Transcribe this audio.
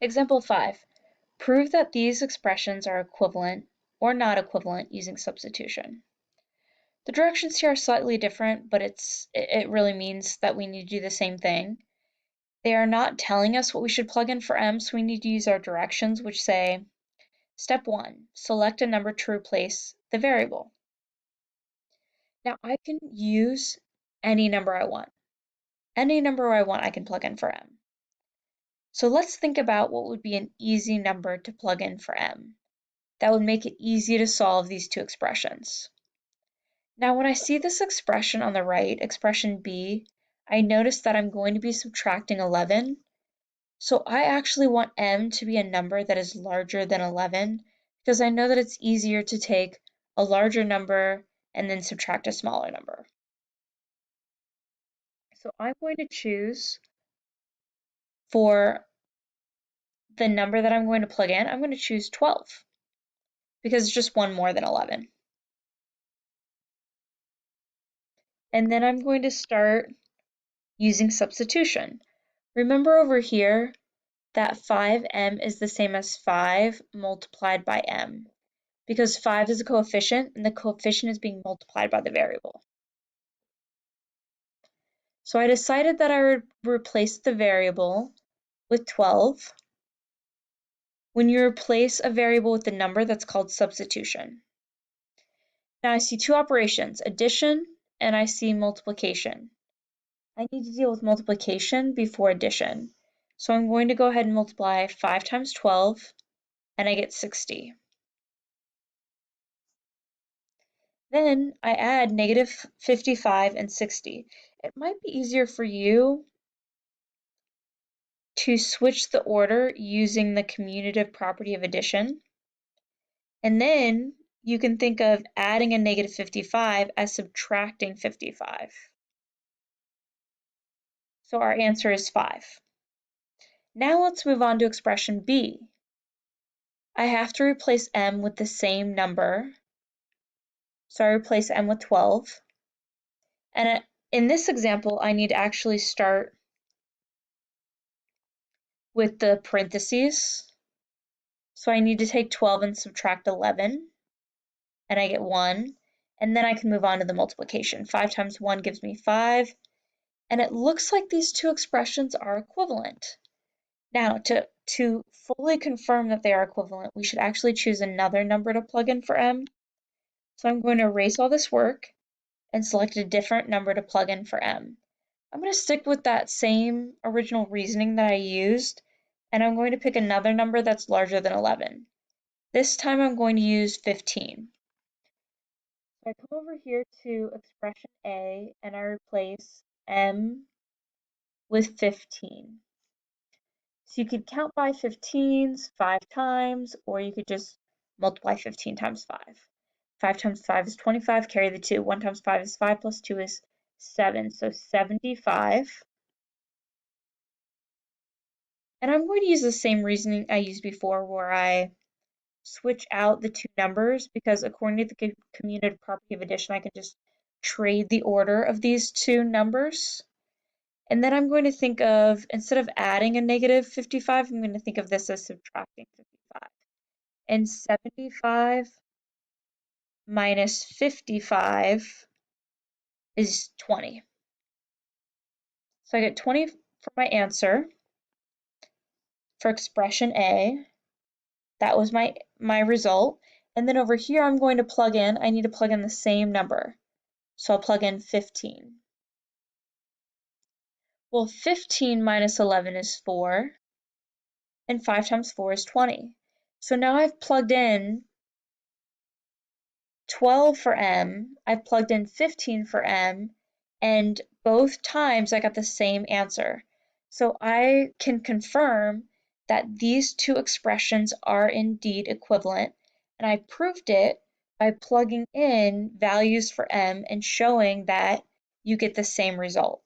Example 5. Prove that these expressions are equivalent or not equivalent using substitution. The directions here are slightly different, but it really means that we need to do the same thing. They are not telling us what we should plug in for m, so we need to use our directions, which say, step 1, select a number to replace the variable. Now I can use any number I want. Any number I want I can plug in for m. So let's think about what would be an easy number to plug in for m. That would make it easy to solve these two expressions. Now when I see this expression on the right, expression b, I notice that I'm going to be subtracting 11. So I actually want m to be a number that is larger than 11 because I know that it's easier to take a larger number and then subtract a smaller number. So I'm going to choose for the number that I'm going to plug in, I'm going to choose 12 because it's just one more than 11. And then I'm going to start using substitution. Remember over here that 5m is the same as 5 multiplied by m because 5 is a coefficient and the coefficient is being multiplied by the variable. So I decided that I would replace the variable with 12. When you replace a variable with a number, that's called substitution. Now I see two operations, addition and I see multiplication. I need to deal with multiplication before addition. So I'm going to go ahead and multiply 5 times 12 and I get 60. Then I add negative 55 and 60. It might be easier for you to switch the order using the commutative property of addition. And then you can think of adding a negative 55 as subtracting 55. So our answer is 5. Now let's move on to expression b. I have to replace m with the same number. So I replace m with 12. And in this example, I need to actually start with the parentheses. So I need to take 12 and subtract 11, and I get 1. And then I can move on to the multiplication. 5 times 1 gives me 5. And it looks like these two expressions are equivalent. Now, to fully confirm that they are equivalent, we should actually choose another number to plug in for m. So I'm going to erase all this work and select a different number to plug in for m. I'm going to stick with that same original reasoning that I used, and I'm going to pick another number that's larger than 11. This time I'm going to use 15. So I come over here to expression A and I replace m with 15. So you could count by 15s 5 times, or you could just multiply 15 times 5. 5 times 5 is 25, carry the 2. 1 times 5 is 5 plus 2 is 7, so 75. And I'm going to use the same reasoning I used before where I switch out the two numbers because according to the commutative property of addition, I can just trade the order of these two numbers. And then I'm going to think of, instead of adding a negative 55, I'm going to think of this as subtracting 55. And 75 minus 55 is 20. So I get 20 for my answer for expression A. That was my result. And then over here, I'm going to plug in, I need to plug in the same number. So I'll plug in 15. Well, 15 minus 11 is 4, and 5 times 4 is 20. So now I've plugged in 12 for m, I've plugged in 15 for m, and both times I got the same answer. So I can confirm that these two expressions are indeed equivalent, and I proved it by plugging in values for m and showing that you get the same result.